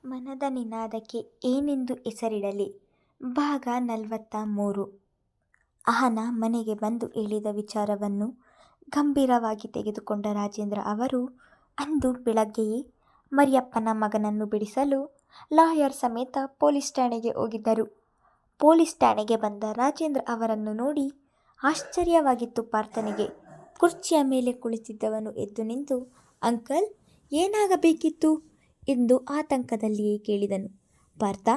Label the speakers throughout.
Speaker 1: ಮನದ ನಿನಾದಕ್ಕೆ ಏನೆಂದು ಹೆಸರಿಡಲಿ? ಭಾಗ 43. ಅಹನ ಮನೆಗೆ ಬಂದು ಹೇಳಿದ ವಿಚಾರವನ್ನು ಗಂಭೀರವಾಗಿ ತೆಗೆದುಕೊಂಡ ರಾಜೇಂದ್ರ ಅವರು ಅಂದು ಬೆಳಗ್ಗೆಯೇ ಮರಿಯಪ್ಪನ ಮಗನನ್ನು ಬಿಡಿಸಲು ಲಾಯರ್ ಸಮೇತ ಪೊಲೀಸ್ ಠಾಣೆಗೆ ಹೋಗಿದ್ದರು. ಪೊಲೀಸ್ ಠಾಣೆಗೆ ಬಂದ ರಾಜೇಂದ್ರ ಅವರನ್ನು ನೋಡಿ ಆಶ್ಚರ್ಯವಾಗಿತ್ತು ಪಾರ್ಥನಿಗೆ. ಕುರ್ಚಿಯ ಮೇಲೆ ಕುಳಿತಿದ್ದವನು ಎದ್ದು ನಿಂತು, ಅಂಕಲ್, ಏನಾಗಬೇಕಿತ್ತು ಎಂದು ಆತಂಕದಲ್ಲಿಯೇ ಕೇಳಿದನು. ಪಾರ್ಥ,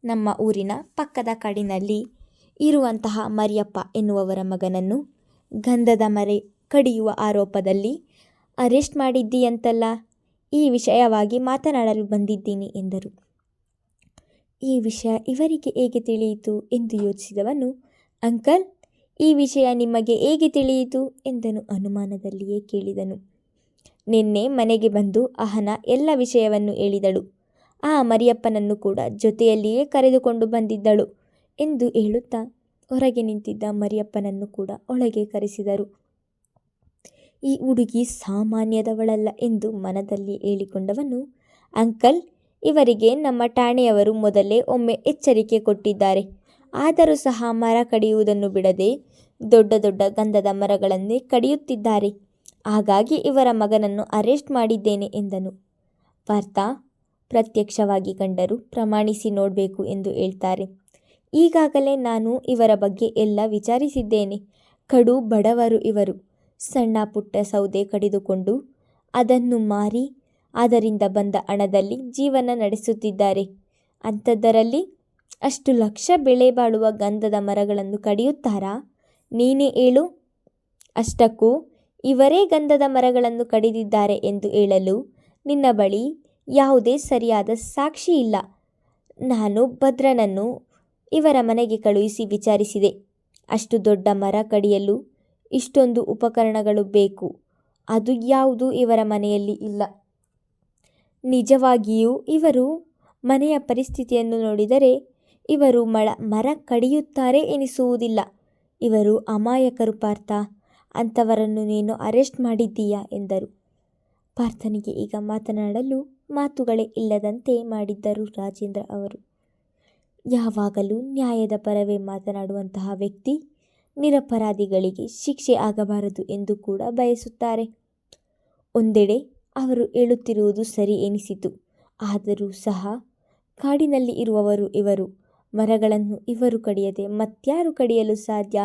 Speaker 1: ನಮ್ಮ ಊರಿನ ಪಕ್ಕದ ಕಾಡಿನಲ್ಲಿ ಇರುವಂತಹ ಮರಿಯಪ್ಪ ಎನ್ನುವವರ ಮಗನನ್ನು ಗಂಧದ ಮರೆ ಕಡಿಯುವ ಆರೋಪದಲ್ಲಿ ಅರೆಸ್ಟ್ ಮಾಡಿದ್ದೀಯಂತಲ್ಲ, ಈ ವಿಷಯವಾಗಿ ಮಾತನಾಡಲು ಬಂದಿದ್ದೀನಿ ಎಂದರು. ಈ ವಿಷಯ ಇವರಿಗೆ ಹೇಗೆ ತಿಳಿಯಿತು ಎಂದು ಯೋಚಿಸಿದವನು, ಅಂಕಲ್, ಈ ವಿಷಯ ನಿಮಗೆ ಹೇಗೆ ತಿಳಿಯಿತು ಎಂದನು ಅನುಮಾನದಲ್ಲಿಯೇ ಕೇಳಿದನು. ನಿನ್ನೆ ಮನೆಗೆ ಬಂದು ಅಹನ ಎಲ್ಲ ವಿಷಯವನ್ನು ಹೇಳಿದಳು. ಆ ಮರಿಯಪ್ಪನನ್ನು ಕೂಡ ಜೊತೆಯಲ್ಲಿಯೇ ಕರೆದುಕೊಂಡು ಬಂದಿದ್ದಳು ಎಂದು ಹೇಳುತ್ತಾ ಹೊರಗೆ ನಿಂತಿದ್ದ ಮರಿಯಪ್ಪನನ್ನು ಕೂಡ ಒಳಗೆ ಕರೆಸಿದರು. ಈ ಹುಡುಗಿ ಸಾಮಾನ್ಯದವಳಲ್ಲ ಎಂದು ಮನದಲ್ಲಿ ಹೇಳಿಕೊಂಡವನು, ಅಂಕಲ್, ಇವರಿಗೆ ನಮ್ಮ ಠಾಣೆಯವರು ಮೊದಲೇ ಒಮ್ಮೆ ಎಚ್ಚರಿಕೆ ಕೊಟ್ಟಿದ್ದಾರೆ. ಆದರೂ ಸಹ ಮರ ಕಡಿಯುವುದನ್ನು ಬಿಡದೆ ದೊಡ್ಡ ದೊಡ್ಡ ಗಂಧದ ಮರಗಳನ್ನೇ ಕಡಿಯುತ್ತಿದ್ದಾರೆ. ಹಾಗಾಗಿ ಇವರ ಮಗನನ್ನು ಅರೆಸ್ಟ್ ಮಾಡಿದ್ದೇನೆ ಎಂದನು. ಪಾರ್ಥ, ಪ್ರತ್ಯಕ್ಷವಾಗಿ ಕಂಡರೂ ಪ್ರಮಾಣಿಸಿ ನೋಡಬೇಕು ಎಂದು ಹೇಳ್ತಾರೆ. ಈಗಾಗಲೇ ನಾನು ಇವರ ಬಗ್ಗೆ ಎಲ್ಲ ವಿಚಾರಿಸಿದ್ದೇನೆ. ಕಡು ಬಡವರು ಇವರು. ಸಣ್ಣ ಪುಟ್ಟ ಸೌದೆ ಕಡಿದುಕೊಂಡು ಅದನ್ನು ಮಾರಿ ಅದರಿಂದ ಬಂದ ಹಣದಲ್ಲಿ ಜೀವನ ನಡೆಸುತ್ತಿದ್ದಾರೆ. ಅಂಥದ್ದರಲ್ಲಿ ಅಷ್ಟು ಲಕ್ಷ ಬೆಲೆ ಬಾಳುವ ಗಂಧದ ಮರಗಳನ್ನು ಕಡಿಯುತ್ತಾರಾ? ನೀನೇ ಹೇಳು. ಅಷ್ಟಕ್ಕೂ ಇವರೇ ಗಂಧದ ಮರಗಳನ್ನು ಕಡಿದಿದ್ದಾರೆ ಎಂದು ಹೇಳಲು ನಿನ್ನ ಬಳಿ ಯಾವುದೇ ಸರಿಯಾದ ಸಾಕ್ಷಿ ಇಲ್ಲ. ನಾನು ಭದ್ರನನ್ನು ಇವರ ಮನೆಗೆ ಕಳುಹಿಸಿ ವಿಚಾರಿಸಿದೆ. ಅಷ್ಟು ದೊಡ್ಡ ಮರ ಕಡಿಯಲು ಇಷ್ಟೊಂದು ಉಪಕರಣಗಳು ಬೇಕು. ಅದು ಯಾವುದೂ ಇವರ ಮನೆಯಲ್ಲಿ ಇಲ್ಲ. ನಿಜವಾಗಿಯೂ ಇವರು ಮನೆಯ ಪರಿಸ್ಥಿತಿಯನ್ನು ನೋಡಿದರೆ ಇವರು ಮರ ಕಡಿಯುತ್ತಾರೆ ಎನಿಸುವುದಿಲ್ಲ. ಇವರು ಅಮಾಯಕರು ಪಾರ್ಥ. ಅಂಥವರನ್ನು ನೀನು ಅರೆಸ್ಟ್ ಮಾಡಿದ್ದೀಯಾ ಎಂದರು. ಪಾರ್ಥನಿಗೆ ಈಗ ಮಾತನಾಡಲು ಮಾತುಗಳೇ ಇಲ್ಲದಂತೆ ಮಾಡಿದ್ದರು ರಾಜೇಂದ್ರ ಅವರು. ಯಾವಾಗಲೂ ನ್ಯಾಯದ ಪರವೇ ಮಾತನಾಡುವಂತಹ ವ್ಯಕ್ತಿ ನಿರಪರಾಧಿಗಳಿಗೆ ಶಿಕ್ಷೆ ಆಗಬಾರದು ಎಂದು ಕೂಡ ಬಯಸುತ್ತಾರೆ. ಒಂದೆಡೆ ಅವರು ಹೇಳುತ್ತಿರುವುದು ಸರಿ ಎನಿಸಿತು. ಆದರೂ ಸಹ ಕಾಡಿನಲ್ಲಿ ಇರುವವರು ಇವರು. ಮರಗಳನ್ನು ಇವರು ಕಡಿಯದೆ ಮತ್ಯಾರು ಕಡಿಯಲು ಸಾಧ್ಯ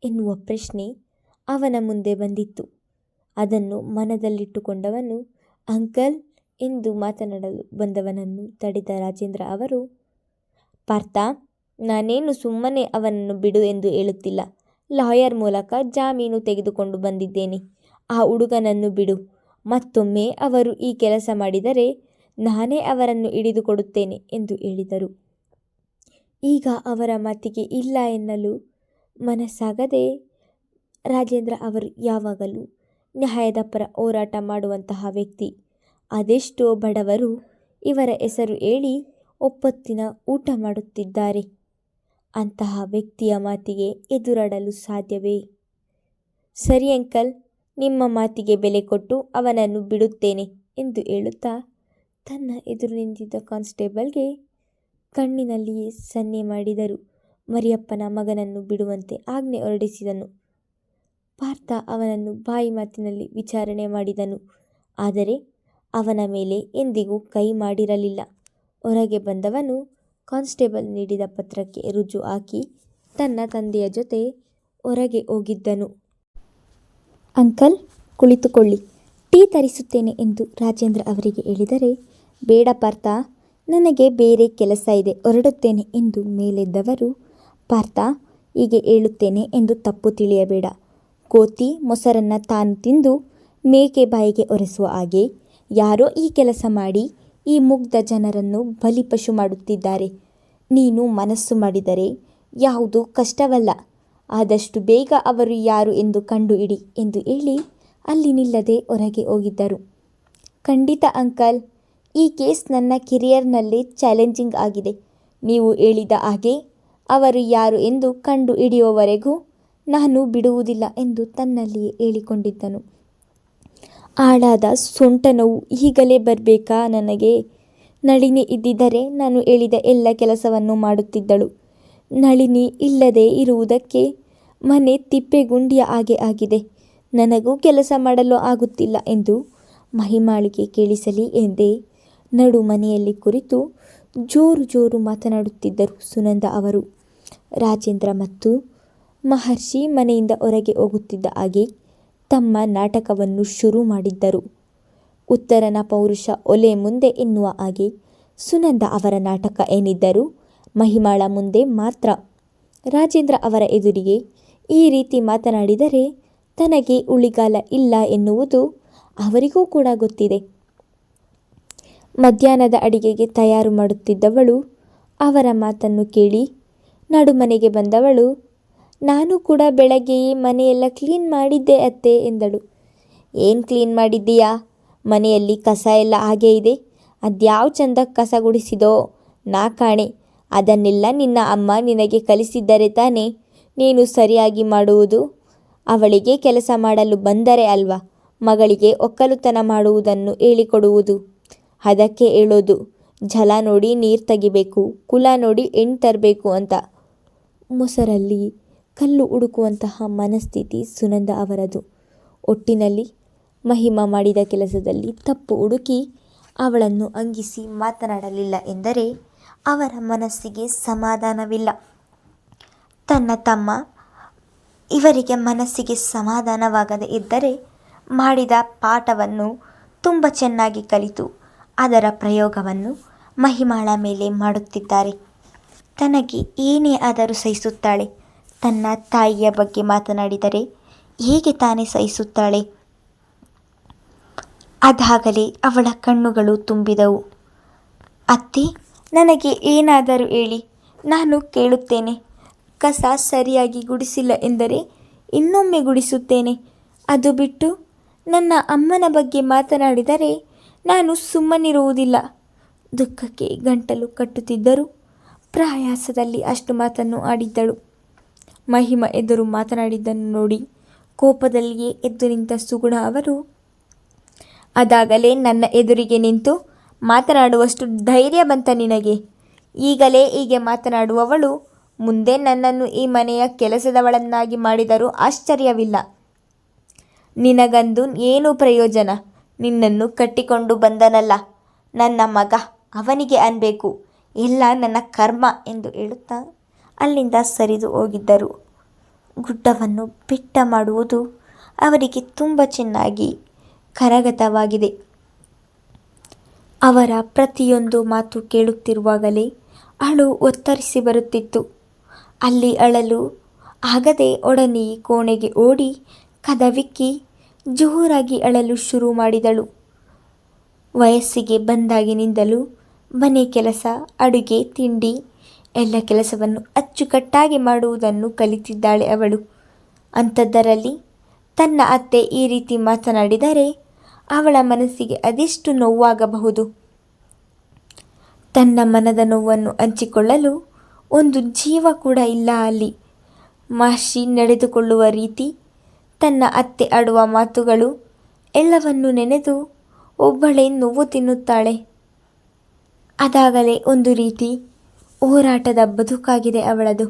Speaker 1: ಎನ್ನುವ ಪ್ರಶ್ನೆ ಅವನ ಮುಂದೆ ಬಂದಿತ್ತು. ಅದನ್ನು ಮನದಲ್ಲಿಟ್ಟುಕೊಂಡವನು, ಅಂಕಲ್ ಎಂದು ಮಾತನಾಡಲು ಬಂದವನನ್ನು ತಡೆದ ರಾಜೇಂದ್ರ ಅವರು, ಪಾರ್ಥ, ನಾನೇನು ಸುಮ್ಮನೆ ಅವನನ್ನು ಬಿಡು ಎಂದು ಹೇಳುತ್ತಿಲ್ಲ. ಲಾಯರ್ ಮೂಲಕ ಜಾಮೀನು ತೆಗೆದುಕೊಂಡು ಬಂದಿದ್ದೇನೆ. ಆ ಹುಡುಗನನ್ನು ಬಿಡು. ಮತ್ತೊಮ್ಮೆ ಅವರು ಈ ಕೆಲಸ ಮಾಡಿದರೆ ನಾನೇ ಅವರನ್ನು ಹಿಡಿದುಕೊಡುತ್ತೇನೆ ಎಂದು ಹೇಳಿದರು. ಈಗ ಅವರ ಮಾತಿಗೆ ಇಲ್ಲ ಎನ್ನಲು ಮನಸ್ಸಾಗದೆ ರಾಜೇಂದ್ರ ಅವರು ಯಾವಾಗಲೂ ನ್ಯಾಯದ ಪರ ಹೋರಾಟ ಮಾಡುವಂತಹ ವ್ಯಕ್ತಿ. ಅದೆಷ್ಟೋ ಬಡವರು ಇವರ ಹೆಸರು ಹೇಳಿ ಒಪ್ಪತ್ತಿನ ಊಟ ಮಾಡುತ್ತಿದ್ದಾರೆ. ಅಂತಹ ವ್ಯಕ್ತಿಯ ಮಾತಿಗೆ ಎದುರಾಡಲು ಸಾಧ್ಯವೇ? ಸರಿ ಅಂಕಲ್, ನಿಮ್ಮ ಮಾತಿಗೆ ಬೆಲೆ ಕೊಟ್ಟು ಅವನನ್ನು ಬಿಡುತ್ತೇನೆ ಎಂದು ಹೇಳುತ್ತಾ ತನ್ನ ಎದುರು ನಿಂತಿದ್ದ ಕಾನ್ಸ್ಟೇಬಲ್ಗೆ ಕಣ್ಣಿನಲ್ಲಿಯೇ ಸನ್ನೆ ಮಾಡಿದರು. ಮರಿಯಪ್ಪನ ಮಗನನ್ನು ಬಿಡುವಂತೆ ಆಜ್ಞೆ ಹೊರಡಿಸಿದನು. ಪಾರ್ಥ ಅವನನ್ನು ಬಾಯಿ ಮಾತಿನಲ್ಲಿ ವಿಚಾರಣೆ ಮಾಡಿದನು. ಆದರೆ ಅವನ ಮೇಲೆ ಎಂದಿಗೂ ಕೈ ಮಾಡಿರಲಿಲ್ಲ. ಹೊರಗೆ ಬಂದವನು ಕಾನ್ಸ್ಟೇಬಲ್ ನೀಡಿದ ಪತ್ರಕ್ಕೆ ರುಜು ಹಾಕಿ ತನ್ನ ತಂದೆಯ ಜೊತೆ ಹೊರಗೆ ಹೋಗಿದ್ದನು. ಅಂಕಲ್, ಕುಳಿತುಕೊಳ್ಳಿ, ಟೀ ತರಿಸುತ್ತೇನೆ ಎಂದು ರಾಜೇಂದ್ರ ಅವರಿಗೆ ಹೇಳಿದರೆ, ಬೇಡ ಪಾರ್ಥ, ನನಗೆ ಬೇರೆ ಕೆಲಸ ಇದೆ, ಹೊರಡುತ್ತೇನೆ ಎಂದು ಮೇಲೆದ್ದವರು, ಪಾರ್ಥ, ಹೀಗೆ ಹೇಳುತ್ತೇನೆ ಎಂದು ತಪ್ಪು ತಿಳಿಯಬೇಡ. ಕೋತಿ ಮೊಸರನ್ನು ತಾನು ತಿಂದು ಮೇಕೆ ಬಾಯಿಗೆ ಒರೆಸುವ ಹಾಗೆ ಯಾರೋ ಈ ಕೆಲಸ ಮಾಡಿ ಈ ಮುಗ್ಧ ಜನರನ್ನು ಬಲಿಪಶು ಮಾಡುತ್ತಿದ್ದಾರೆ. ನೀನು ಮನಸ್ಸು ಮಾಡಿದರೆ ಯಾವುದೂ ಕಷ್ಟವಲ್ಲ. ಆದಷ್ಟು ಬೇಗ ಅವರು ಯಾರು ಎಂದು ಕಂಡುಹಿಡಿ ಎಂದು ಹೇಳಿ ಅಲ್ಲಿ ನಿಲ್ಲದೆ ಹೊರಗೆ ಹೋಗಿದ್ದರು. ಖಂಡಿತ ಅಂಕಲ್, ಈ ಕೇಸ್ ನನ್ನ ಕೆರಿಯರ್ನಲ್ಲೇ ಚಾಲೆಂಜಿಂಗ್ ಆಗಿದೆ. ನೀವು ಹೇಳಿದ ಹಾಗೆ ಅವರು ಯಾರು ಎಂದು ಕಂಡು ಹಿಡಿಯುವವರೆಗೂ ನಾನು ಬಿಡುವುದಿಲ್ಲ ಎಂದು ತನ್ನಲ್ಲಿಯೇ ಹೇಳಿಕೊಂಡಿದ್ದನು. ಆಳಾದ ಸೊಂಟ ನೋವು ಈಗಲೇ ಬರಬೇಕಾ ನನಗೆ? ನಳಿನಿ ಇದ್ದಿದ್ದರೆ ನಾನು ಹೇಳಿದ ಎಲ್ಲ ಕೆಲಸವನ್ನು ಮಾಡುತ್ತಿದ್ದಳು. ನಳಿನಿ ಇಲ್ಲದೆ ಇರುವುದಕ್ಕೆ ಮನೆ ತಿಪ್ಪೆಗುಂಡಿಯ ಹಾಗೆ ಆಗಿದೆ. ನನಗೂ ಕೆಲಸ ಮಾಡಲು ಆಗುತ್ತಿಲ್ಲ ಎಂದು ಮಹಿಮಾಳಿಗೆ ಕೇಳಿಸಲಿ ಎಂದೇ ನಡು ಮನೆಯಲ್ಲಿ ಕುರಿತು ಜೋರು ಜೋರು ಮಾತನಾಡುತ್ತಿದ್ದರು ಸುನಂದ ಅವರು. ರಾಜೇಂದ್ರ ಮತ್ತು ಮಹರ್ಷಿ ಮನೆಯಿಂದ ಹೊರಗೆ ಹೋಗುತ್ತಿದ್ದ ಹಾಗೆ ತಮ್ಮ ನಾಟಕವನ್ನು ಶುರು ಮಾಡಿದ್ದರು. ಉತ್ತರನ ಪೌರುಷ ಒಲೆ ಮುಂದೆ ಎನ್ನುವ ಹಾಗೆ ಸುನಂದ ಅವರ ನಾಟಕ ಏನಿದ್ದರೂ ಮಹಿಮಾಳ ಮುಂದೆ ಮಾತ್ರ. ರಾಜೇಂದ್ರ ಅವರ ಎದುರಿಗೆ ಈ ರೀತಿ ಮಾತನಾಡಿದರೆ ತನಗೆ ಉಳಿಗಾಲ ಇಲ್ಲ ಎನ್ನುವುದು ಅವರಿಗೂ ಕೂಡ ಗೊತ್ತಿದೆ. ಮಧ್ಯಾಹ್ನದ ಅಡಿಗೆಗೆ ತಯಾರು ಮಾಡುತ್ತಿದ್ದವಳು ಅವರ ಮಾತನ್ನು ಕೇಳಿ ನಡುಮನೆಗೆ ಬಂದವಳು, ನಾನು ಕೂಡ ಬೆಳಗ್ಗೆಯೇ ಮನೆಯೆಲ್ಲ ಕ್ಲೀನ್ ಮಾಡಿದ್ದೆ ಅತ್ತೆ ಎಂದಳು. ಏನು ಕ್ಲೀನ್ ಮಾಡಿದ್ದೀಯಾ? ಮನೆಯಲ್ಲಿ ಕಸ ಎಲ್ಲ ಹಾಗೇ ಇದೆ. ಅದ್ಯಾವ ಚಂದ ಕಸ ಗುಡಿಸಿದೋ ನಾ ಕಾಣೆ. ಅದನ್ನೆಲ್ಲ ನಿನ್ನ ಅಮ್ಮ ನಿನಗೆ ಕಲಿಸಿದ್ದರೆ ತಾನೇ ನೀನು ಸರಿಯಾಗಿ ಮಾಡುವುದು. ಅವಳಿಗೆ ಕೆಲಸ ಮಾಡಲು ಬಂದರೆ ಅಲ್ವಾ ಮಗಳಿಗೆ ಒಕ್ಕಲುತನ ಮಾಡುವುದನ್ನು ಹೇಳಿಕೊಡುವುದು. ಅದಕ್ಕೆ ಹೇಳೋದು, ಝಲ ನೋಡಿ ನೀರು ತೆಗಿಬೇಕು, ಕುಲ ನೋಡಿ ಎಣ್ಣೆ ತರಬೇಕು ಅಂತ. ಮೊಸರಲ್ಲಿ ಕಲ್ಲು ಹುಡುಕುವಂತಹ ಮನಸ್ಥಿತಿ ಸುನಂದ ಅವರದು. ಒಟ್ಟಿನಲ್ಲಿ ಮಹಿಮಾ ಮಾಡಿದ ಕೆಲಸದಲ್ಲಿ ತಪ್ಪು ಹುಡುಕಿ ಅವಳನ್ನು ಅಂಗಿಸಿ ಮಾತನಾಡಲಿಲ್ಲ ಎಂದರೆ ಅವರ ಮನಸ್ಸಿಗೆ ಸಮಾಧಾನವಿಲ್ಲ. ತನ್ನ ತಮ್ಮ ಇವರಿಗೆ ಮನಸ್ಸಿಗೆ ಸಮಾಧಾನವಾಗದೇ ಇದ್ದರೆ ಮಾಡಿದ ಪಾಠವನ್ನು ತುಂಬ ಚೆನ್ನಾಗಿ ಕಲಿತು ಅದರ ಪ್ರಯೋಗವನ್ನು ಮಹಿಮಾಳ ಮೇಲೆ ಮಾಡುತ್ತಿದ್ದಾರೆ. ತನಗೆ ಏನೇ ಆದರೂ ಸಹಿಸುತ್ತಾಳೆ. ತನ್ನ ತಾಯಿಯ ಬಗ್ಗೆ ಮಾತನಾಡಿದರೆ ಹೇಗೆ ತಾನೇ ಸಹಿಸುತ್ತಾಳೆ? ಅದಾಗಲೇ ಅವಳ ಕಣ್ಣುಗಳು ತುಂಬಿದವು. ಅತ್ತೆ, ನನಗೆ ಏನಾದರೂ ಹೇಳಿ, ನಾನು ಕೇಳುತ್ತೇನೆ. ಕಸ ಸರಿಯಾಗಿ ಗುಡಿಸಿಲ್ಲ ಎಂದರೆ ಇನ್ನೊಮ್ಮೆ ಗುಡಿಸುತ್ತೇನೆ. ಅದು ಬಿಟ್ಟು ನನ್ನ ಅಮ್ಮನ ಬಗ್ಗೆ ಮಾತನಾಡಿದರೆ ನಾನು ಸುಮ್ಮನಿರುವುದಿಲ್ಲ. ದುಃಖಕ್ಕೆ ಗಂಟಲು ಕಟ್ಟುತ್ತಿದ್ದರೂ ಪ್ರಯಾಸದಲ್ಲಿ ಅಷ್ಟು ಮಾತನ್ನು ಆಡಿದ್ದಳು. ಮಹಿಮಾ ಎದುರು ಮಾತನಾಡಿದ್ದನ್ನು ನೋಡಿ ಕೋಪದಲ್ಲಿಯೇ ಎದ್ದು ನಿಂತ ಸುಗುಣ ಅವರು, ಅದಾಗಲೇ ನನ್ನ ಎದುರಿಗೆ ನಿಂತು ಮಾತನಾಡುವಷ್ಟು ಧೈರ್ಯ ಬಂತ ನಿನಗೆ? ಈಗಲೇ ಹೀಗೆ ಮಾತನಾಡುವವಳು ಮುಂದೆ ನನ್ನನ್ನು ಈ ಮನೆಯ ಕೆಲಸದವಳನ್ನಾಗಿ ಮಾಡಿದರೂ ಆಶ್ಚರ್ಯವಿಲ್ಲ. ನಿನಗಂದು ಏನು ಪ್ರಯೋಜನ? ನಿನ್ನನ್ನು ಕಟ್ಟಿಕೊಂಡು ಬಂದನಲ್ಲ ನನ್ನ ಮಗ, ಅವನಿಗೆ ಅನ್ಬೇಕು ಎಲ್ಲ ನನ್ನ ಕರ್ಮ ಎಂದು ಹೇಳುತ್ತಾ ಅಲ್ಲಿಂದ ಸರಿದು ಹೋಗಿದ್ದರು. ಗುಡ್ಡವನ್ನು ಬೆಟ್ಟ ಮಾಡುವುದು ಅವರಿಗೆ ತುಂಬ ಚೆನ್ನಾಗಿ ಕರಗತವಾಗಿದೆ. ಅವರ ಪ್ರತಿಯೊಂದು ಮಾತು ಕೇಳುತ್ತಿರುವಾಗಲೇ ಅಳು ಒತ್ತರಿಸಿ ಬರುತ್ತಿತ್ತು. ಅಲ್ಲಿ ಅಳಲು ಆಗದೆ ಒಡನೆ ಕೋಣೆಗೆ ಓಡಿ ಕದವಿಕ್ಕಿ ಜೋರಾಗಿ ಅಳಲು ಶುರು ಮಾಡಿದಳು. ವಯಸ್ಸಿಗೆ ಬಂದಾಗಿನಿಂದಲೂ ಮನೆ ಕೆಲಸ, ಅಡುಗೆ, ತಿಂಡಿ ಎಲ್ಲ ಕೆಲಸವನ್ನು ಅಚ್ಚುಕಟ್ಟಾಗಿ ಮಾಡುವುದನ್ನು ಕಲಿತಿದ್ದಾಳೆ ಅವಳು. ಅಂಥದ್ದರಲ್ಲಿ ತನ್ನ ಅತ್ತೆ ಈ ರೀತಿ ಮಾತನಾಡಿದರೆ ಅವಳ ಮನಸ್ಸಿಗೆ ಅದೆಷ್ಟು ನೋವಾಗಬಹುದು. ತನ್ನ ಮನದ ನೋವನ್ನು ಹಂಚಿಕೊಳ್ಳಲು ಒಂದು ಜೀವ ಕೂಡ ಇಲ್ಲ ಅಲ್ಲಿ. ಮಹರ್ಷಿ ನಡೆದುಕೊಳ್ಳುವ ರೀತಿ, ತನ್ನ ಅತ್ತೆ ಆಡುವ ಮಾತುಗಳು ಎಲ್ಲವನ್ನು ನೆನೆದು ಒಬ್ಬಳೇ ನೋವು ತಿನ್ನುತ್ತಾಳೆ. ಅದಾಗಲೇ ಒಂದು ರೀತಿ ಹೋರಾಟದ ಬದುಕಾಗಿದೆ ಅವಳದು.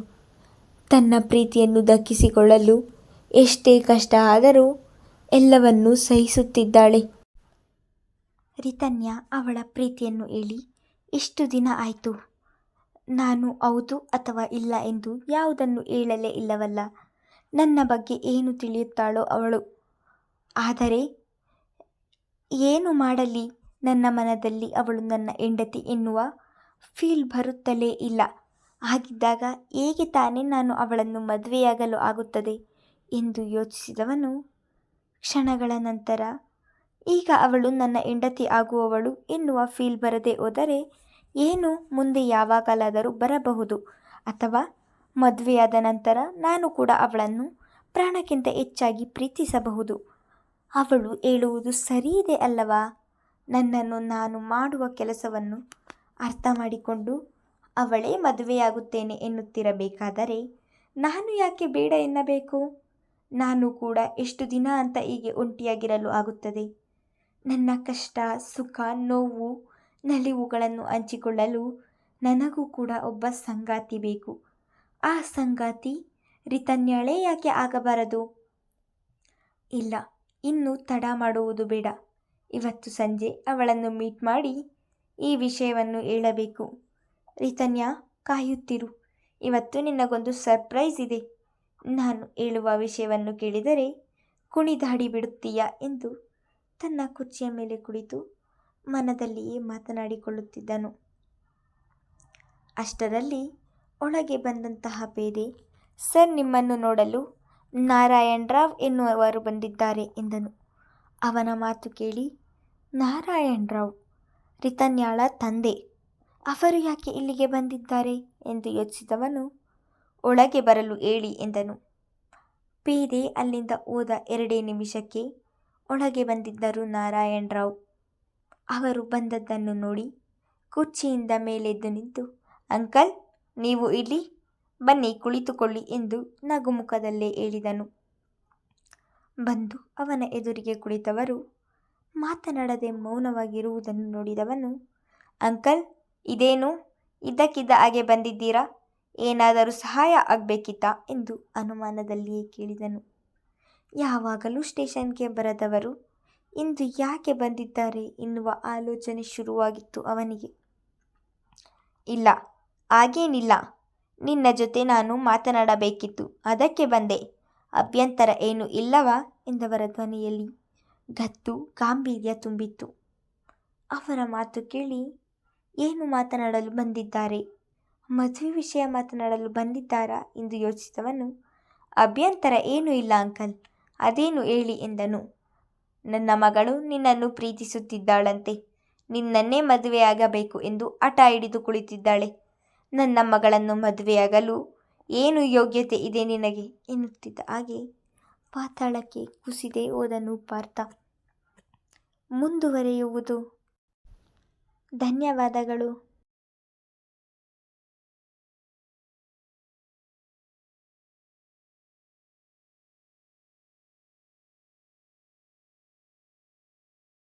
Speaker 1: ತನ್ನ ಪ್ರೀತಿಯನ್ನು ದಕ್ಕಿಸಿಕೊಳ್ಳಲು ಎಷ್ಟೇ ಕಷ್ಟ ಆದರೂ ಎಲ್ಲವನ್ನೂ ಸಹಿಸುತ್ತಿದ್ದಾಳೆ. ರಿತನ್ಯ ಅವಳ ಪ್ರೀತಿಯನ್ನು ಹೇಳಿ ಇಷ್ಟು ದಿನ ಆಯಿತು. ನಾನು ಹೌದು ಅಥವಾ ಇಲ್ಲ ಎಂದು ಯಾವುದನ್ನು ಹೇಳಲೇ ಇಲ್ಲವಲ್ಲ. ನನ್ನ ಬಗ್ಗೆ ಏನು ತಿಳಿಯುತ್ತಾಳೋ ಅವಳು. ಆದರೆ ಏನು ಮಾಡಲಿ, ನನ್ನ ಮನದಲ್ಲಿ ಅವಳು ನನ್ನ ಹೆಂಡತಿ ಎನ್ನುವ ಫೀಲ್ ಬರುತ್ತಲೇ ಇಲ್ಲ. ಹಾಗಿದ್ದಾಗ ಹೇಗೆ ತಾನೇ ನಾನು ಅವಳನ್ನು ಮದುವೆಯಾಗಲು ಆಗುತ್ತದೆ ಎಂದು ಯೋಚಿಸಿದವನು ಕ್ಷಣಗಳ ನಂತರ, ಈಗ ಅವಳು ನನ್ನ ಹೆಂಡತಿ ಆಗುವವಳು ಎನ್ನುವ ಫೀಲ್ ಬರದೇ ಹೋದರೆ ಏನು ಮುಂದೆ ಯಾವಾಗಲಾದರೂ ಬರಬಹುದು. ಅಥವಾ ಮದುವೆಯಾದ ನಂತರ ನಾನು ಕೂಡ ಅವಳನ್ನು ಪ್ರಾಣಕ್ಕಿಂತ ಹೆಚ್ಚಾಗಿ ಪ್ರೀತಿಸಬಹುದು. ಅವಳು ಹೇಳುವುದು ಸರಿಯಿದೆ ಅಲ್ಲವಾ? ನನ್ನನ್ನು ನಾನು ಮಾಡುವ ಕೆಲಸವನ್ನು ಅರ್ಥ ಮಾಡಿಕೊಂಡು ಅವಳೇ ಮದುವೆಯಾಗುತ್ತೇನೆ ಎನ್ನುತ್ತಿರಬೇಕಾದರೆ ನಾನು ಯಾಕೆ ಬೇಡ ಎನ್ನಬೇಕು? ನಾನು ಕೂಡ ಎಷ್ಟು ದಿನ ಅಂತ ಹೀಗೆ ಒಂಟಿಯಾಗಿರಲು ಆಗುತ್ತದೆ? ನನ್ನ ಕಷ್ಟ, ಸುಖ, ನೋವು ನಲಿವುಗಳನ್ನು ಹಂಚಿಕೊಳ್ಳಲು ನನಗೂ ಕೂಡ ಒಬ್ಬ ಸಂಗಾತಿ ಬೇಕು. ಆ ಸಂಗಾತಿ ರಿತನ್ಯಾಳೇ ಯಾಕೆ ಆಗಬಾರದು? ಇಲ್ಲ, ಇನ್ನೂ ತಡ ಮಾಡುವುದು ಬೇಡ. ಇವತ್ತು ಸಂಜೆ ಅವಳನ್ನು ಮೀಟ್ ಮಾಡಿ ಈ ವಿಷಯವನ್ನು ಹೇಳಬೇಕು. ರಿತನ್ಯಾ, ಕಾಯುತ್ತಿರು. ಇವತ್ತು ನಿನಗೊಂದು ಸರ್ಪ್ರೈಸ್ ಇದೆ. ನಾನು ಹೇಳುವ ವಿಷಯವನ್ನು ಕೇಳಿದರೆ ಕುಣಿದಾಡಿ ಬಿಡುತ್ತೀಯಾ ಎಂದು ತನ್ನ ಕುರ್ಚಿಯ ಮೇಲೆ ಕುಳಿತು ಮನದಲ್ಲಿಯೇ ಮಾತನಾಡಿಕೊಳ್ಳುತ್ತಿದ್ದನು. ಅಷ್ಟರಲ್ಲಿ ಒಳಗೆ ಬಂದಂತಹ ಪೇದೆ, ಸರ್, ನಿಮ್ಮನ್ನು ನೋಡಲು ನಾರಾಯಣ್ ರಾವ್ ಎನ್ನುವರು ಬಂದಿದ್ದಾರೆ ಎಂದನು. ಅವನ ಮಾತು ಕೇಳಿ ನಾರಾಯಣ್ ರಾವ್ ರಿತನ್ಯಾಳ ತಂದೆ, ಅವರು ಯಾಕೆ ಇಲ್ಲಿಗೆ ಬಂದಿದ್ದಾರೆ ಎಂದು ಯೋಚಿಸಿದವನು ಒಳಗೆ ಬರಲು ಹೇಳಿ ಎಂದನು. ಪೇದೆ ಅಲ್ಲಿಂದ ಹೋದ 2 ನಿಮಿಷಕ್ಕೆ ಒಳಗೆ ಬಂದಿದ್ದರು ನಾರಾಯಣ್ ರಾವ್. ಅವರು ಬಂದದ್ದನ್ನು ನೋಡಿ ಕುರ್ಚಿಯಿಂದ ಮೇಲೆದ್ದು ನಿಂತು, ಅಂಕಲ್, ನೀವು ಇಲ್ಲಿ ಬನ್ನಿ, ಕುಳಿತುಕೊಳ್ಳಿ ಎಂದು ನಗುಮುಖದಲ್ಲೇ ಹೇಳಿದನು. ಬಂದು ಅವನ ಎದುರಿಗೆ ಕುಳಿತವರು ಮಾತನಾಡದೆ ಮೌನವಾಗಿರುವುದನ್ನು ನೋಡಿದವನು, ಅಂಕಲ್, ಇದೇನು ಇದ್ದಕ್ಕಿದ್ದ ಹಾಗೆ ಬಂದಿದ್ದೀರಾ? ಏನಾದರೂ ಸಹಾಯ ಆಗಬೇಕಿತ್ತಾ ಎಂದು ಅನುಮಾನದಲ್ಲಿಯೇ ಕೇಳಿದನು. ಯಾವಾಗಲೂ ಸ್ಟೇಷನ್ಗೆ ಬರದವರು ಇಂದು ಯಾಕೆ ಬಂದಿದ್ದಾರೆ ಎನ್ನುವ ಆಲೋಚನೆ ಶುರುವಾಗಿತ್ತು ಅವನಿಗೆ. ಇಲ್ಲ, ಹಾಗೇನಿಲ್ಲ. ನಿನ್ನ ಜೊತೆ ನಾನು ಮಾತನಾಡಬೇಕಿತ್ತು, ಅದಕ್ಕೆ ಬಂದೆ. ಅಭ್ಯಂತರ ಏನು ಇಲ್ಲವಾ ಎಂದವರ ಧ್ವನಿಯಲ್ಲಿ ಗತ್ತು ಗಾಂಭೀರ್ಯ ತುಂಬಿತ್ತು. ಅವರ ಮಾತು ಕೇಳಿ ಏನು ಮಾತನಾಡಲು ಬಂದಿದ್ದಾರೆ? ಮದುವೆ ವಿಷಯ ಮಾತನಾಡಲು ಬಂದಿದ್ದಾರಾ ಎಂದು ಯೋಚಿಸಿದವನು, ಅಭ್ಯಂತರ ಏನೂ ಇಲ್ಲ ಅಂಕಲ್, ಅದೇನು ಹೇಳಿ ಎಂದನು. ನನ್ನ ಮಗಳು ನಿನ್ನನ್ನು ಪ್ರೀತಿಸುತ್ತಿದ್ದಾಳಂತೆ. ನಿನ್ನನ್ನೇ ಮದುವೆಯಾಗಬೇಕು ಎಂದು ಹಠ ಹಿಡಿದು ಕುಳಿತಿದ್ದಾಳೆ. ನನ್ನ ಮಗಳನ್ನು ಮದುವೆಯಾಗಲು ಏನು ಯೋಗ್ಯತೆ ಇದೆ ನಿನಗೆ ಎನ್ನುತ್ತಿದ್ದ ಹಾಗೆ ಪಾತಾಳಕ್ಕೆ ಕುಸಿದೇ ಹೋದನು ಪಾರ್ಥ. ಮುಂದುವರಿಯುವುದು. ಧನ್ಯವಾದಗಳು.